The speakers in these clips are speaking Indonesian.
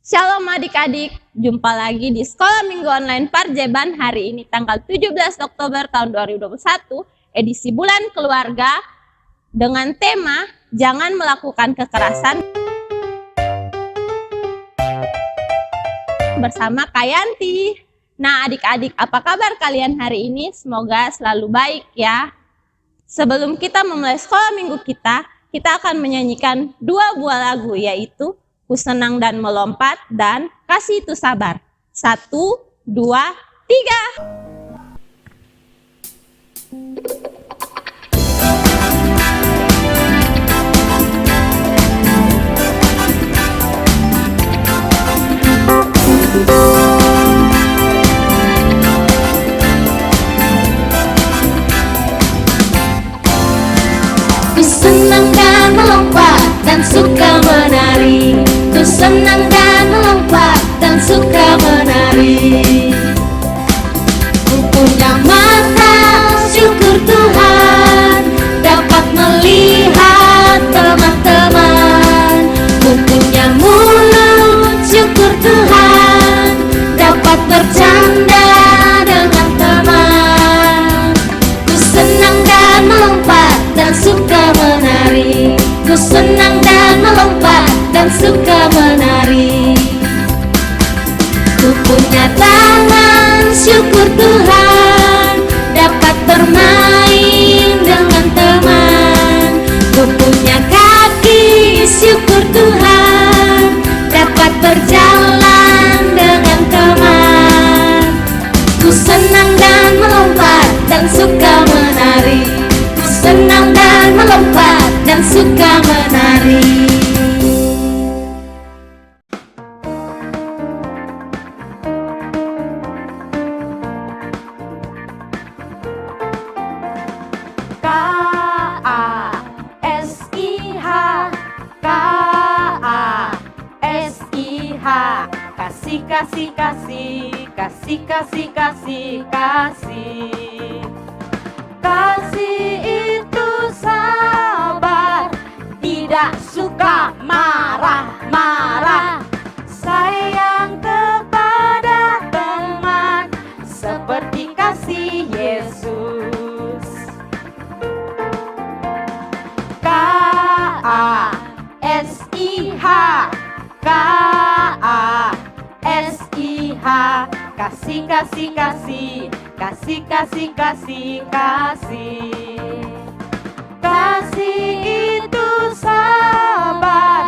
Shalom adik-adik, jumpa lagi di Sekolah Minggu Online Parjeban hari ini tanggal 17 Oktober tahun 2021, edisi bulan keluarga dengan tema Jangan Melakukan Kekerasan bersama Kayanti. Nah adik-adik, apa kabar kalian hari ini? Semoga selalu baik ya. Sebelum kita memulai sekolah minggu kita akan menyanyikan dua buah lagu, yaitu Ku Senang dan Melompat dan Kasih Itu Sabar. 1, 2, 3. Ku senang dan melompat dan suka menari. Ku senang dan melompat dan suka menari. Ku punya mata, syukur Tuhan, dapat melihat teman-teman. Ku punya mulut, syukur Tuhan, dapat bercanda dengan teman. Ku senang dan melompat dan suka menari. Ku senang dan melompat dan suka menari. Ku punya tangan, syukur Tuhan, dapat bermain dengan teman. Ku punya kaki, syukur Tuhan, dapat berjalan dengan teman. Ku senang dan melompat dan suka menari. Ku senang dan melompat dan suka menari. K-A-S-I-H, kasih, kasih, kasih, kasih, kasih, kasih, kasih. Kasih itu sabar, tidak suka marah-marah, sayang kepada teman seperti kasih Yesus. K-A-S-I-H, K-A-S-I-H, kasih, kasih, kasih, kasih, kasih, kasih, kasih. Kasih itu sabar,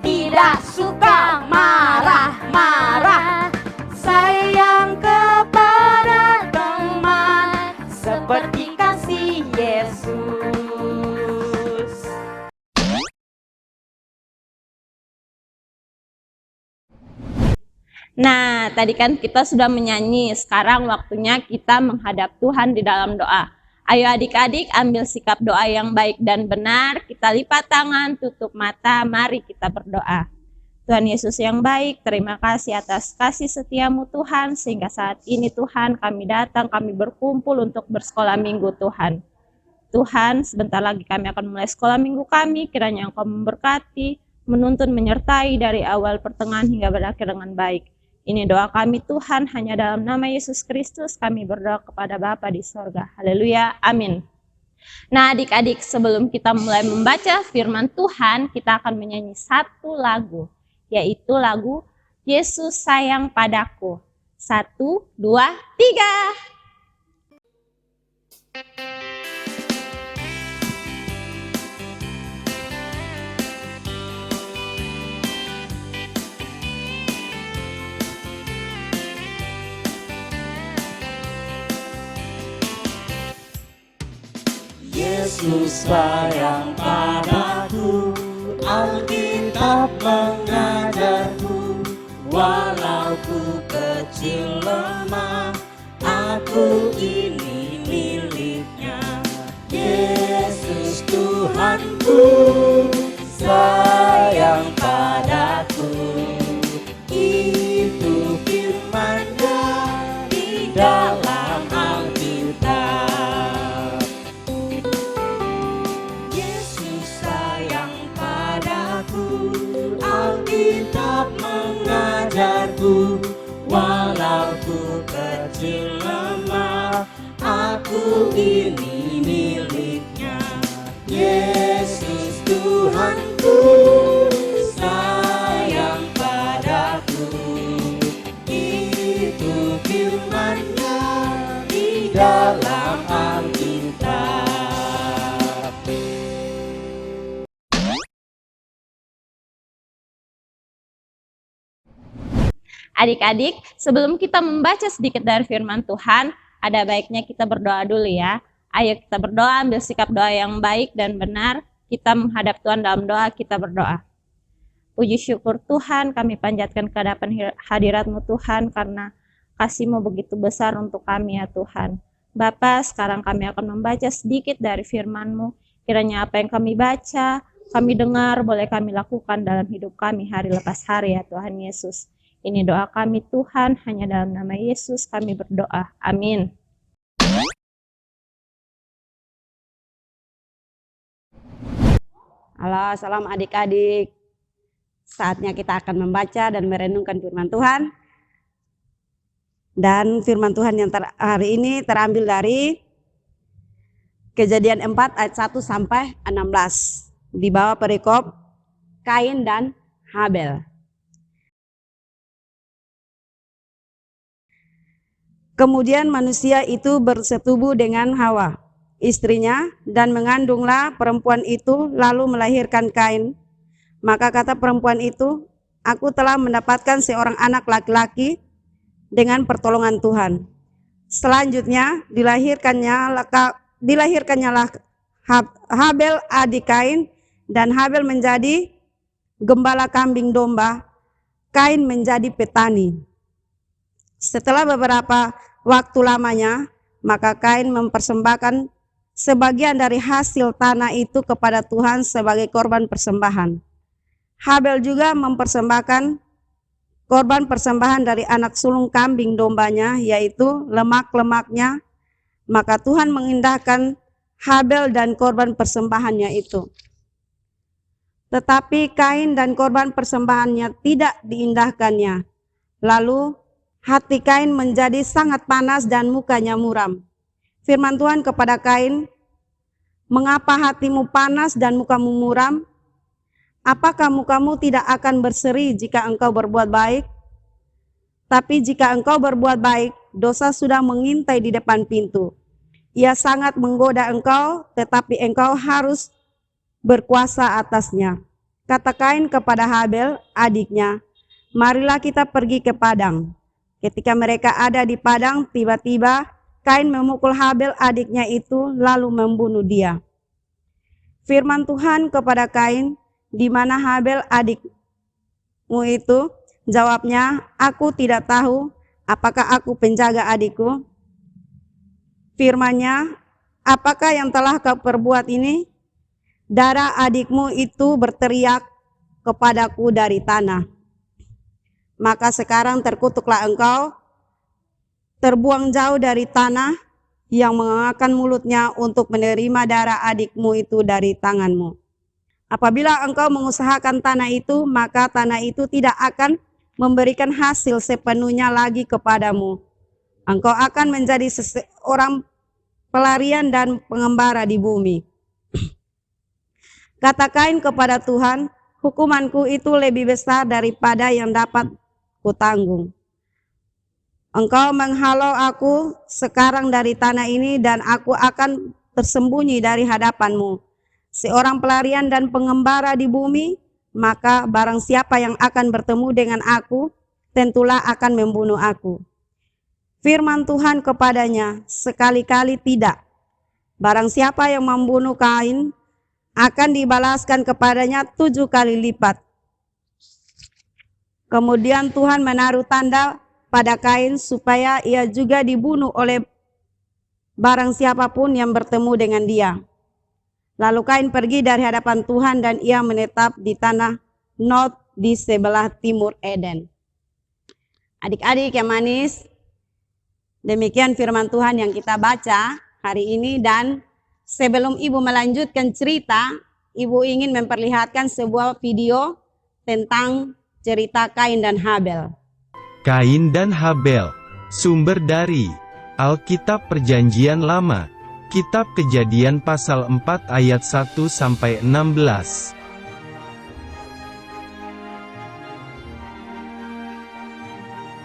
tidak suka marah-marah, sayang kepada teman seperti kasih Yesus. Nah, tadi kan kita sudah menyanyi, sekarang waktunya kita menghadap Tuhan di dalam doa. Ayo adik-adik, ambil sikap doa yang baik dan benar, kita lipat tangan, tutup mata, mari kita berdoa. Tuhan Yesus yang baik, terima kasih atas kasih setiamu Tuhan, sehingga saat ini Tuhan kami datang, kami berkumpul untuk bersekolah minggu Tuhan. Tuhan, sebentar lagi kami akan mulai sekolah minggu kami, kiranya Engkau memberkati, menuntun, menyertai dari awal, pertengahan, hingga berakhir dengan baik. Ini doa kami Tuhan, hanya dalam nama Yesus Kristus kami berdoa kepada Bapa di sorga. Haleluya, amin. Nah adik-adik, sebelum kita mulai membaca firman Tuhan, kita akan menyanyi satu lagu, yaitu lagu Yesus Sayang Padaku. 1, 2, 3. Yesus sayang padaku, Alkitab mengajarku, walau ku kecil lemah, aku ini miliknya. Yesus Tuhanku, sayang padaku, itu firman-Nya di dalam Alkitab. Yesus sayang padaku, Alkitab mengajarku, padaku, walau ku kecil lemah, aku ini miliknya. Yesus Tuhanku sayang padaku, itu firman-Nya di dalam Alkitab. Adik-adik, sebelum kita membaca sedikit dari firman Tuhan, ada baiknya kita berdoa dulu ya. Ayo kita berdoa, ambil sikap doa yang baik dan benar. Kita menghadap Tuhan dalam doa, kita berdoa. Puji syukur Tuhan, kami panjatkan ke hadapan hadirat-Mu Tuhan, karena kasih-Mu begitu besar untuk kami ya Tuhan. Bapa, sekarang kami akan membaca sedikit dari firman-Mu. Kiranya apa yang kami baca, kami dengar, boleh kami lakukan dalam hidup kami hari lepas hari ya Tuhan Yesus. Ini doa kami Tuhan, hanya dalam nama Yesus kami berdoa. Amin. Halo, salam adik-adik. Saatnya kita akan membaca dan merenungkan firman Tuhan. Dan firman Tuhan yang hari ini terambil dari Kejadian 4 ayat 1 sampai 16. Di bawah perikop Kain dan Habel. Kemudian manusia itu bersetubuh dengan Hawa, istrinya, dan mengandunglah perempuan itu lalu melahirkan Kain. Maka kata perempuan itu, aku telah mendapatkan seorang anak laki-laki dengan pertolongan Tuhan. Selanjutnya dilahirkannyalah Habel adik Kain, dan Habel menjadi gembala kambing domba, Kain menjadi petani. Setelah beberapa waktu lamanya, maka Kain mempersembahkan sebagian dari hasil tanah itu kepada Tuhan sebagai korban persembahan. Habel juga mempersembahkan korban persembahan dari anak sulung kambing dombanya, yaitu lemak-lemaknya. Maka Tuhan mengindahkan Habel dan korban persembahannya itu. Tetapi Kain dan korban persembahannya tidak diindahkannya. Lalu hati Kain menjadi sangat panas dan mukanya muram. Firman Tuhan kepada Kain, mengapa hatimu panas dan mukamu muram? Apakah mukamu tidak akan berseri jika engkau berbuat baik? Tapi jika engkau berbuat baik, dosa sudah mengintai di depan pintu. Ia sangat menggoda engkau, tetapi engkau harus berkuasa atasnya. Kata Kain kepada Habel, adiknya, marilah kita pergi ke padang. Ketika mereka ada di padang, tiba-tiba Kain memukul Habel adiknya itu lalu membunuh dia. Firman Tuhan kepada Kain, di mana Habel adikmu itu? Jawabnya, aku tidak tahu, apakah aku penjaga adikku? Firman-Nya, apakah yang telah kau perbuat ini? Darah adikmu itu berteriak kepadaku dari tanah. Maka sekarang terkutuklah engkau, terbuang jauh dari tanah yang mengenakan mulutnya untuk menerima darah adikmu itu dari tanganmu. Apabila engkau mengusahakan tanah itu, maka tanah itu tidak akan memberikan hasil sepenuhnya lagi kepadamu. Engkau akan menjadi seorang pelarian dan pengembara di bumi. Kata Kain kepada Tuhan, hukumanku itu lebih besar daripada yang dapat kutanggung. Engkau menghalau aku sekarang dari tanah ini dan aku akan tersembunyi dari hadapanmu. Seorang pelarian dan pengembara di bumi, maka barang siapa yang akan bertemu dengan aku, tentulah akan membunuh aku. Firman Tuhan kepadanya, sekali-kali tidak. Barang siapa yang membunuh Kain, akan dibalaskan kepadanya 7 kali lipat. Kemudian Tuhan menaruh tanda pada Kain supaya ia juga dibunuh oleh barang siapapun yang bertemu dengan dia. Lalu Kain pergi dari hadapan Tuhan dan ia menetap di tanah Nod di sebelah timur Eden. Adik-adik yang manis, demikian firman Tuhan yang kita baca hari ini, dan sebelum Ibu melanjutkan cerita, Ibu ingin memperlihatkan sebuah video tentang cerita Kain dan Habel. Kain dan Habel. Sumber dari Alkitab Perjanjian Lama, Kitab Kejadian pasal 4 ayat 1-16.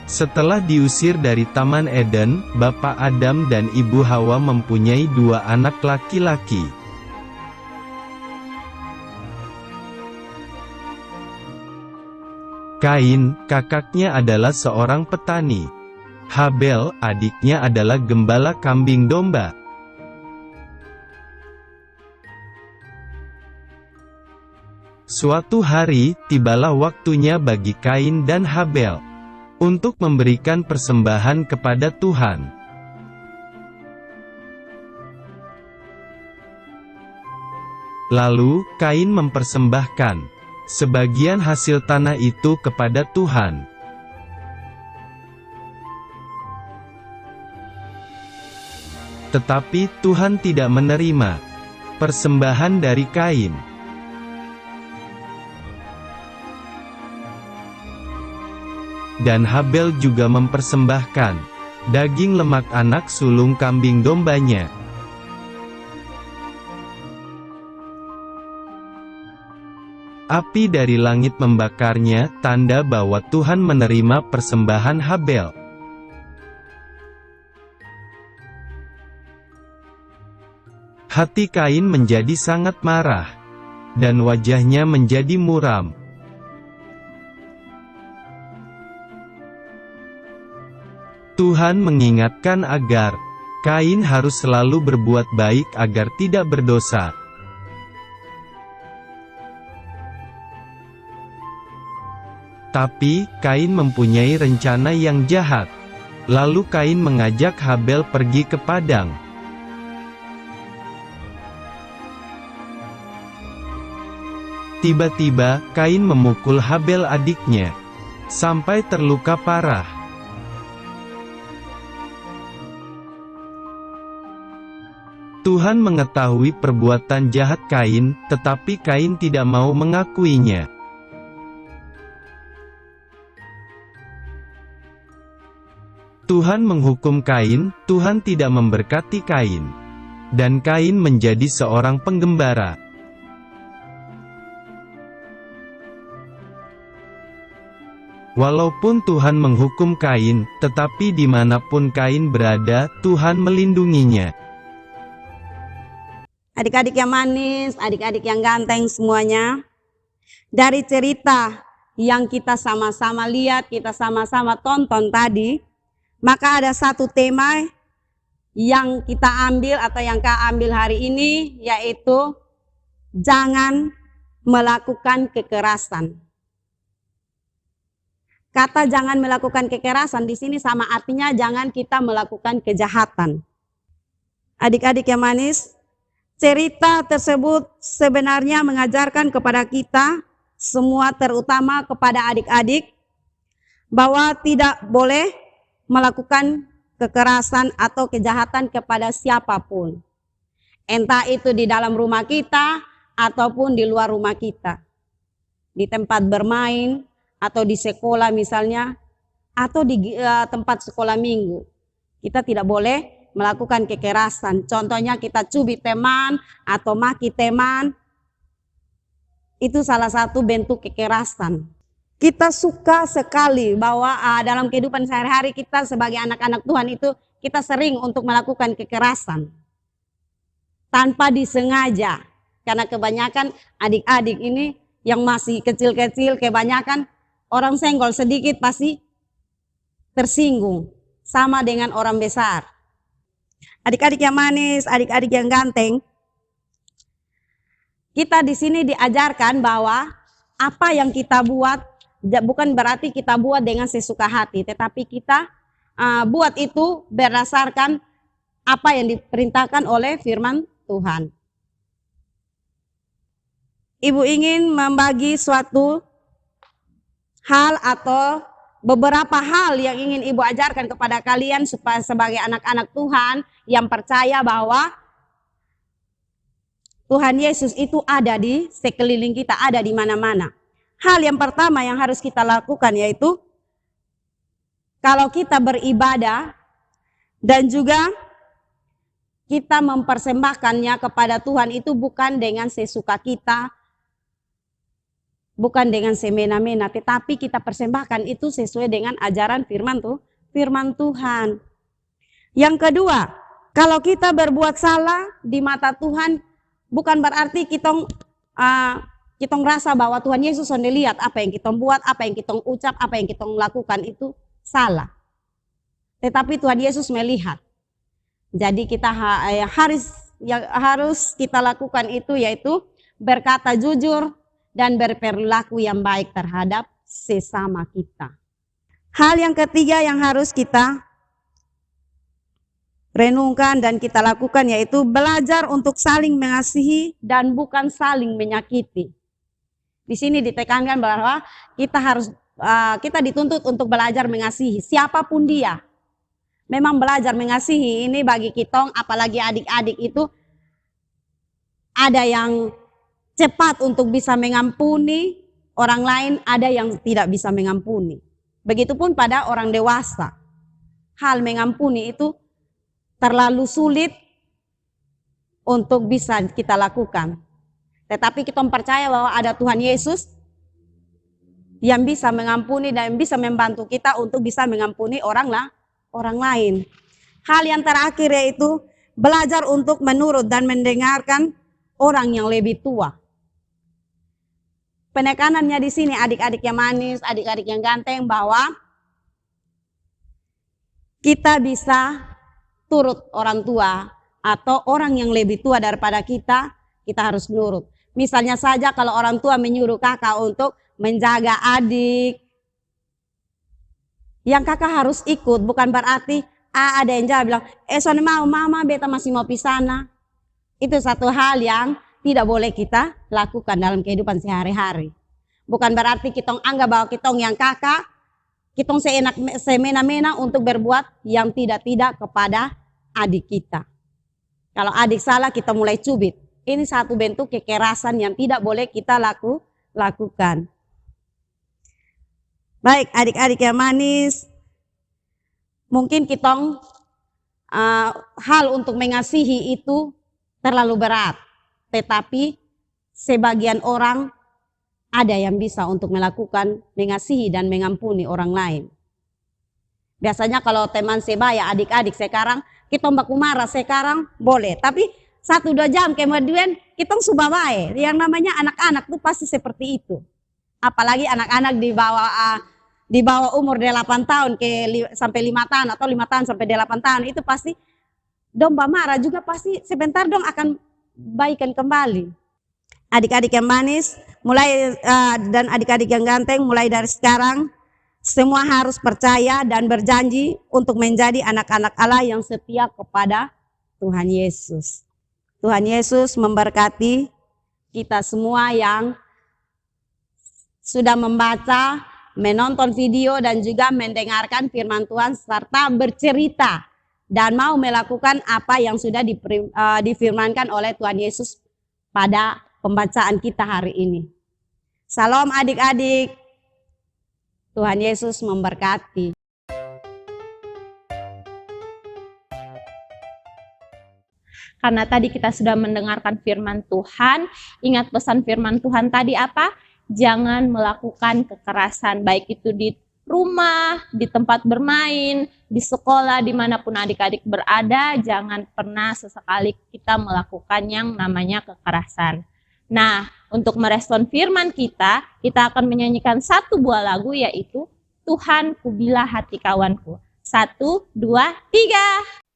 Setelah diusir dari Taman Eden, Bapak Adam dan Ibu Hawa mempunyai 2 anak laki-laki. Kain, kakaknya adalah seorang petani. Habel, adiknya adalah gembala kambing domba. Suatu hari, tibalah waktunya bagi Kain dan Habel untuk memberikan persembahan kepada Tuhan. Lalu, Kain mempersembahkan sebagian hasil tanah itu kepada Tuhan. Tetapi Tuhan tidak menerima persembahan dari Kain. Dan Habel juga mempersembahkan daging lemak anak sulung kambing dombanya. Api dari langit membakarnya, tanda bahwa Tuhan menerima persembahan Habel. Hati Kain menjadi sangat marah, dan wajahnya menjadi muram. Tuhan mengingatkan agar Kain harus selalu berbuat baik agar tidak berdosa. Tapi, Kain mempunyai rencana yang jahat. Lalu Kain mengajak Habel pergi ke padang. Tiba-tiba, Kain memukul Habel adiknya, sampai terluka parah. Tuhan mengetahui perbuatan jahat Kain, tetapi Kain tidak mau mengakuinya. Tuhan menghukum Kain, Tuhan tidak memberkati Kain. Dan Kain menjadi seorang penggembara. Walaupun Tuhan menghukum Kain, tetapi dimanapun Kain berada, Tuhan melindunginya. Adik-adik yang manis, adik-adik yang ganteng semuanya. Dari cerita yang kita sama-sama lihat, kita sama-sama tonton tadi, maka ada satu tema yang kita ambil atau yang Kak ambil hari ini, yaitu jangan melakukan kekerasan. Kata jangan melakukan kekerasan di sini sama artinya jangan kita melakukan kejahatan. Adik-adik yang manis, cerita tersebut sebenarnya mengajarkan kepada kita semua, terutama kepada adik-adik, bahwa tidak boleh melakukan kekerasan atau kejahatan kepada siapapun. Entah itu di dalam rumah kita ataupun di luar rumah kita. Di tempat bermain atau di sekolah misalnya, atau di tempat sekolah minggu. Kita tidak boleh melakukan kekerasan. Contohnya kita cubit teman atau maki teman. Itu salah satu bentuk kekerasan. Kita suka sekali bahwa dalam kehidupan sehari-hari kita sebagai anak-anak Tuhan itu kita sering untuk melakukan kekerasan tanpa disengaja. Karena kebanyakan adik-adik ini yang masih kecil-kecil, kebanyakan orang senggol sedikit pasti tersinggung, sama dengan orang besar. Adik-adik yang manis, adik-adik yang ganteng, kita di sini diajarkan bahwa apa yang kita buat bukan berarti kita buat dengan sesuka hati, tetapi kita buat itu berdasarkan apa yang diperintahkan oleh firman Tuhan. Ibu ingin membagi suatu hal atau beberapa hal yang ingin Ibu ajarkan kepada kalian supaya sebagai anak-anak Tuhan yang percaya bahwa Tuhan Yesus itu ada di sekeliling kita, ada di mana-mana. Hal yang pertama yang harus kita lakukan yaitu kalau kita beribadah dan juga kita mempersembahkannya kepada Tuhan itu bukan dengan sesuka kita, bukan dengan semena-mena, tetapi kita persembahkan itu sesuai dengan ajaran firman Tuhan. Yang kedua, kalau kita berbuat salah di mata Tuhan, bukan berarti kita rasa bahwa Tuhan Yesus sudah lihat apa yang kita buat, apa yang kita ucap, apa yang kita lakukan itu salah. Tetapi Tuhan Yesus melihat. Jadi kita harus kita lakukan itu yaitu berkata jujur dan berperilaku yang baik terhadap sesama kita. Hal yang ketiga yang harus kita renungkan dan kita lakukan yaitu belajar untuk saling mengasihi dan bukan saling menyakiti. Di sini ditekankan bahwa kita dituntut untuk belajar mengasihi siapapun dia. Memang belajar mengasihi ini bagi kita, apalagi adik-adik itu ada yang cepat untuk bisa mengampuni orang lain, ada yang tidak bisa mengampuni. Begitupun pada orang dewasa. Hal mengampuni itu terlalu sulit untuk bisa kita lakukan. Tetapi kita percaya bahwa ada Tuhan Yesus yang bisa mengampuni dan bisa membantu kita untuk bisa mengampuni orang lain. Hal yang terakhir yaitu belajar untuk menurut dan mendengarkan orang yang lebih tua. Penekanannya di sini adik-adik yang manis, adik-adik yang ganteng bahwa kita bisa turut orang tua atau orang yang lebih tua daripada kita harus nurut. Misalnya saja kalau orang tua menyuruh kakak untuk menjaga adik, yang kakak harus ikut, bukan berarti ada yang jawab bilang, soalnya mau mama, beta masih mau pisana. Itu satu hal yang tidak boleh kita lakukan dalam kehidupan sehari-hari. Bukan berarti kita anggap bahwa kita yang kakak, kita semena-mena untuk berbuat yang tidak-tidak kepada adik kita. Kalau adik salah kita mulai cubit. Ini satu bentuk kekerasan yang tidak boleh kita lakukan. Baik adik-adik yang manis, mungkin kita hal untuk mengasihi itu terlalu berat. Tetapi sebagian orang ada yang bisa untuk melakukan mengasihi dan mengampuni orang lain. Biasanya kalau teman sebaya adik-adik sekarang, kita baku marah sekarang boleh. Tapi 1-2 jam kemudian kita sudah baik. Yang namanya anak-anak itu pasti seperti itu. Apalagi anak-anak di bawah umur 8 tahun sampai 5 tahun atau 5 tahun sampai 8 tahun itu pasti domba marah juga pasti sebentar dong akan baikan kembali. Adik-adik yang manis dan adik-adik yang ganteng mulai dari sekarang semua harus percaya dan berjanji untuk menjadi anak-anak Allah yang setia kepada Tuhan Yesus. Tuhan Yesus memberkati kita semua yang sudah membaca, menonton video dan juga mendengarkan firman Tuhan serta bercerita dan mau melakukan apa yang sudah difirmankan oleh Tuhan Yesus pada pembacaan kita hari ini. Salam adik-adik. Tuhan Yesus memberkati. Karena tadi kita sudah mendengarkan firman Tuhan, ingat pesan firman Tuhan tadi apa? Jangan melakukan kekerasan, baik itu di rumah, di tempat bermain, di sekolah, dimanapun adik-adik berada, jangan pernah sesekali kita melakukan yang namanya kekerasan. Nah, untuk merespon firman kita akan menyanyikan satu buah lagu yaitu Tuhan Kubilah Hati Kawanku. 1, 2, 3.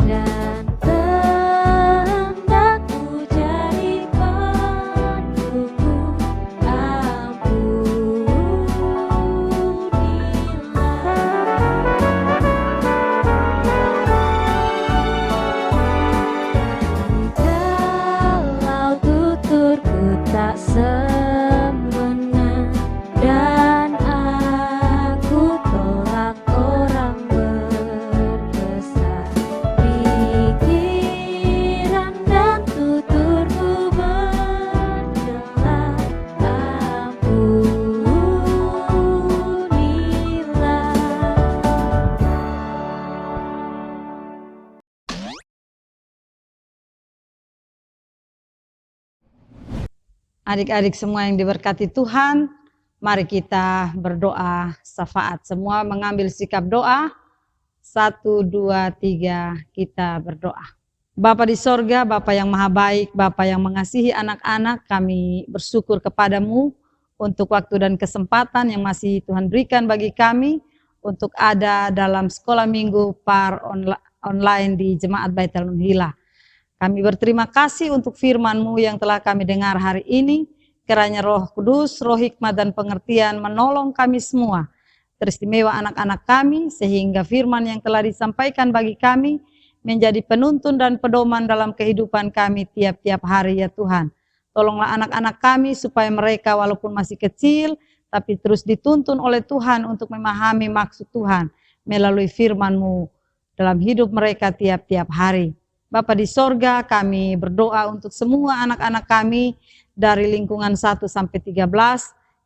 Dan tendangku jadikanku Adik-adik semua yang diberkati Tuhan, mari kita berdoa syafaat. Semua mengambil sikap doa. 1, 2, 3, kita berdoa. Bapa di sorga, Bapa yang maha baik, Bapa yang mengasihi anak-anak, kami bersyukur kepadamu untuk waktu dan kesempatan yang masih Tuhan berikan bagi kami untuk ada dalam sekolah minggu par online di Jemaat Baitul Munhila. Kami berterima kasih untuk firman-Mu yang telah kami dengar hari ini. Kiranya Roh Kudus, Roh hikmat dan pengertian menolong kami semua, teristimewa anak-anak kami, sehingga firman yang telah disampaikan bagi kami menjadi penuntun dan pedoman dalam kehidupan kami tiap-tiap hari ya Tuhan. Tolonglah anak-anak kami supaya mereka walaupun masih kecil, tapi terus dituntun oleh Tuhan untuk memahami maksud Tuhan melalui firman-Mu dalam hidup mereka tiap-tiap hari. Bapa di sorga, kami berdoa untuk semua anak-anak kami dari lingkungan 1 sampai 13.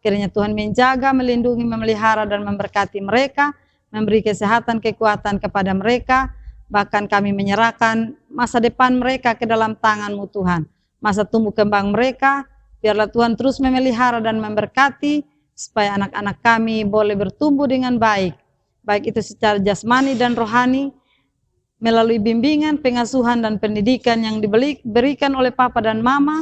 Kiranya Tuhan menjaga, melindungi, memelihara dan memberkati mereka, memberi kesehatan, kekuatan kepada mereka. Bahkan kami menyerahkan masa depan mereka ke dalam tangan-Mu Tuhan. Masa tumbuh kembang mereka, biarlah Tuhan terus memelihara dan memberkati, supaya anak-anak kami boleh bertumbuh dengan baik. Baik itu secara jasmani dan rohani, melalui bimbingan, pengasuhan dan pendidikan yang diberikan oleh Papa dan Mama,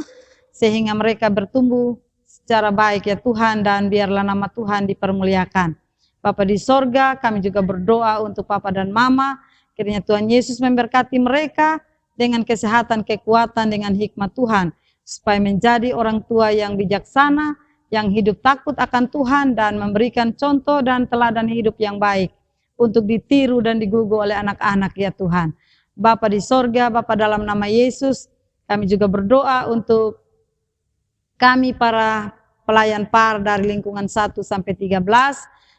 sehingga mereka bertumbuh secara baik ya Tuhan, dan biarlah nama Tuhan dipermuliakan. Bapa di sorga, kami juga berdoa untuk Papa dan Mama, kiranya Tuhan Yesus memberkati mereka dengan kesehatan, kekuatan, dengan hikmat Tuhan, supaya menjadi orang tua yang bijaksana, yang hidup takut akan Tuhan, dan memberikan contoh dan teladan hidup yang baik, untuk ditiru dan digugu oleh anak-anak ya Tuhan. Bapa di sorga, Bapa dalam nama Yesus, kami juga berdoa untuk kami para pelayan par dari lingkungan 1 sampai 13.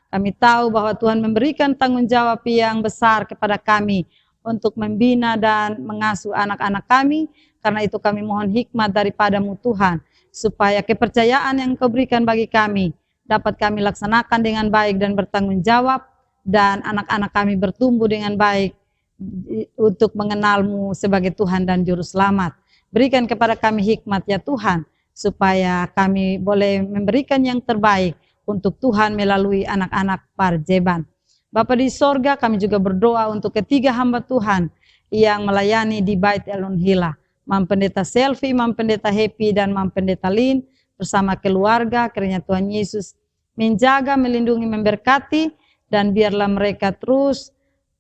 Kami tahu bahwa Tuhan memberikan tanggung jawab yang besar kepada kami untuk membina dan mengasuh anak-anak kami. Karena itu kami mohon hikmat daripada-Mu Tuhan, supaya kepercayaan yang Kau berikan bagi kami dapat kami laksanakan dengan baik dan bertanggung jawab, dan anak-anak kami bertumbuh dengan baik untuk mengenal-Mu sebagai Tuhan dan Juru Selamat. Berikan kepada kami hikmat ya Tuhan, supaya kami boleh memberikan yang terbaik untuk Tuhan melalui anak-anak Parjeban. Bapa di sorga, kami juga berdoa untuk ketiga hamba Tuhan yang melayani di Baitul Munhila, Mam Pendeta Selvi, Mam Pendeta Happy, dan Mam Pendeta Lin bersama keluarga. Kiranya Tuhan Yesus menjaga, melindungi, memberkati, dan biarlah mereka terus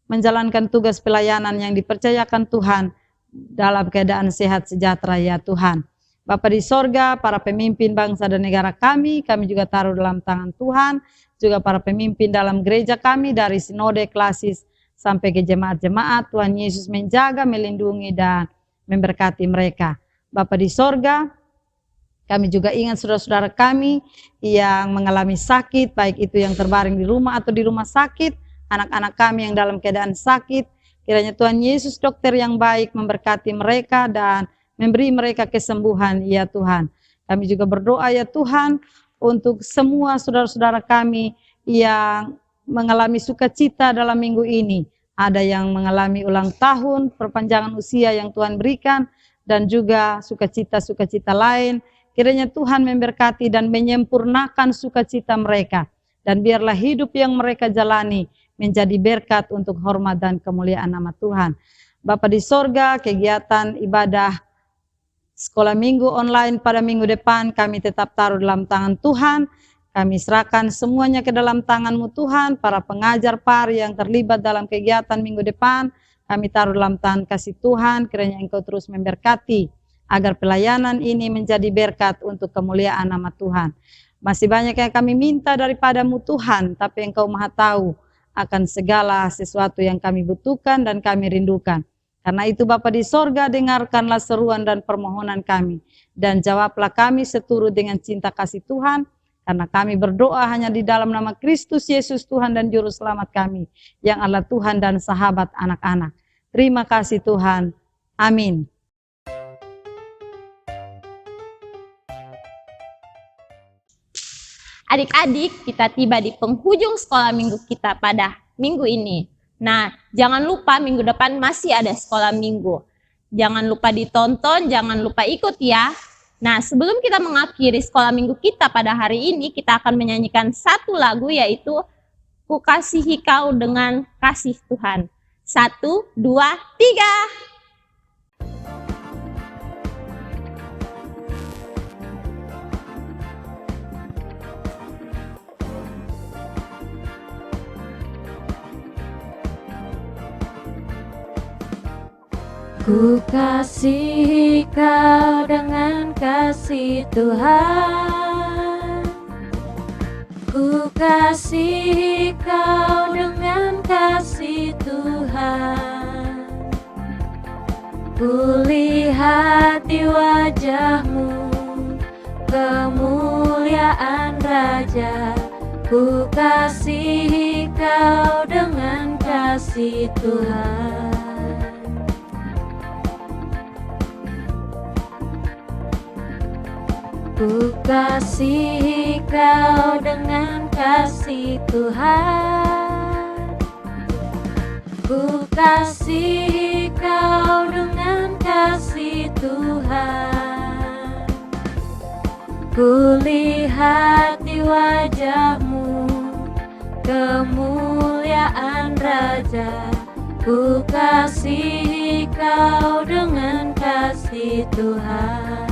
menjalankan tugas pelayanan yang dipercayakan Tuhan dalam keadaan sehat sejahtera ya Tuhan. Bapa di sorga, para pemimpin bangsa dan negara kami juga taruh dalam tangan Tuhan, juga para pemimpin dalam gereja kami dari sinode, klasis, sampai ke jemaat-jemaat. Tuhan Yesus menjaga, melindungi, dan memberkati mereka. Bapa di sorga, kami juga ingat saudara-saudara kami yang mengalami sakit, baik itu yang terbaring di rumah atau di rumah sakit, anak-anak kami yang dalam keadaan sakit. Kiranya Tuhan Yesus, dokter yang baik, memberkati mereka dan memberi mereka kesembuhan ya Tuhan. Kami juga berdoa ya Tuhan untuk semua saudara-saudara kami yang mengalami sukacita dalam minggu ini. Ada yang mengalami ulang tahun, perpanjangan usia yang Tuhan berikan, dan juga sukacita-sukacita lain. Kiranya Tuhan memberkati dan menyempurnakan sukacita mereka. Dan biarlah hidup yang mereka jalani menjadi berkat untuk hormat dan kemuliaan nama Tuhan. Bapa di sorga, kegiatan ibadah sekolah minggu online pada minggu depan kami tetap taruh dalam tangan Tuhan. Kami serahkan semuanya ke dalam tangan-Mu Tuhan. Para pengajar par yang terlibat dalam kegiatan minggu depan, kami taruh dalam tangan kasih Tuhan. Kiranya Engkau terus memberkati, agar pelayanan ini menjadi berkat untuk kemuliaan nama Tuhan. Masih banyak yang kami minta daripada-Mu Tuhan, tapi Engkau maha tahu akan segala sesuatu yang kami butuhkan dan kami rindukan. Karena itu Bapa di sorga, dengarkanlah seruan dan permohonan kami, dan jawablah kami seturut dengan cinta kasih Tuhan, karena kami berdoa hanya di dalam nama Kristus Yesus Tuhan dan Juru Selamat kami, yang adalah Tuhan dan sahabat anak-anak. Terima kasih Tuhan. Amin. Adik-adik, kita tiba di penghujung sekolah minggu kita pada minggu ini. Nah, jangan lupa minggu depan masih ada sekolah minggu. Jangan lupa ditonton, jangan lupa ikut ya. Nah, sebelum kita mengakhiri sekolah minggu kita pada hari ini, kita akan menyanyikan satu lagu, yaitu Ku Kasihi Kau dengan Kasih Tuhan. 1, 2, 3. Ku kasihi kau dengan kasih Tuhan. Ku kasihi kau dengan kasih Tuhan. Ku lihat di wajahmu kemuliaan Raja. Ku kasihi kau dengan kasih Tuhan. Ku kasihi kau dengan kasih Tuhan. Ku kasihi kau dengan kasih Tuhan. Ku lihat di wajahmu kemuliaan Raja. Ku kasihi kau dengan kasih Tuhan.